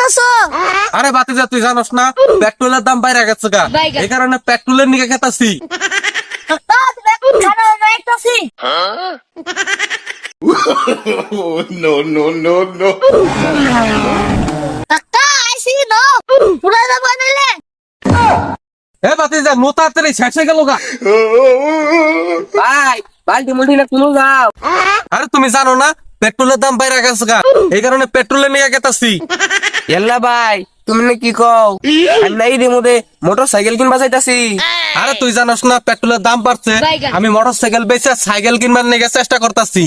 করতেছো? আরে বাতিজা তুই জানোস না পেট্রোলের দাম বাইরে গেছে গা, এই কারণে পেট্রোলের নিকে খেতাছি। কাকা তুমি এখন খানা বানাইতাছি। No, no, no, no. কাকা আইসি নো পুরা না বানাইলে। এ বাতিজা নো তাড়াতাড়ি শেষ হয়ে গেল গা। ভাই বালতি মুলতি না কোনো যাও। আরে তুমি জানো না পেট্রোলের দাম বাইরে গেছে গা, এই কারণে পেট্রোলের নিকে খেতাছি। এল্লা ভাই তুমি না কি কও আমি নাই রে মধ্যে মোটরসাইকেল কিনবা চাইতাছি। আরে তুই জানোস না পেট্রোলের দাম বাড়ছে, আমি মোটর সাইকেল বেচে সাইকেল কিনবার নিকে চেষ্টা করতেছি।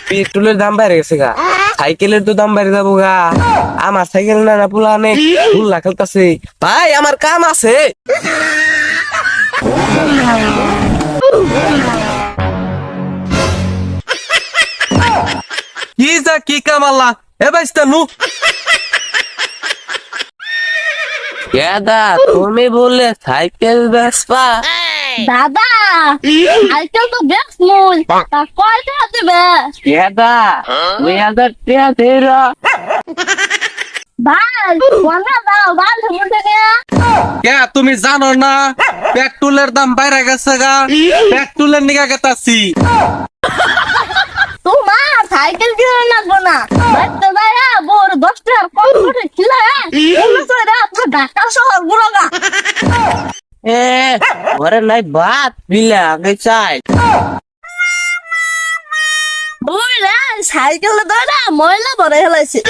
পেট্রোলের দাম বাইরে গেছে গা, সাইকেলের তো দাম বাইরে যাবো গা। আমার সাইকেল না পুলা অনেক ফুল খেলতাছে। ভাই আমার কাম আছে। কি যা কি কামাল্লা এ বাইস্তা নু। দাদা তুমি বললে সাইকেল বেচবা? দাদা সাইকেল তো বেশ মূল তা কয় টাকা দিবে? দাদা 2000 টাকা দে রা। ভাই কোনটা দাও বাল মুন্ডে কে? কে তুমি জানো না পেট্রোলের দাম বাইরে গেছে গা, পেট্রোলের নিকে খেতাছি। তোমার সাইকেল কিনে লাগবো না, বাইতে বাইরা বড় 10 টাকা কম করে খিলা এমন করে আপনার ঢাকা শহর গুড়াগা। এ ওরে নাই বাত বিলা আগে চাই। বুঝলে সাইকেল ধরে ময়লা ভরে হেলাইছে।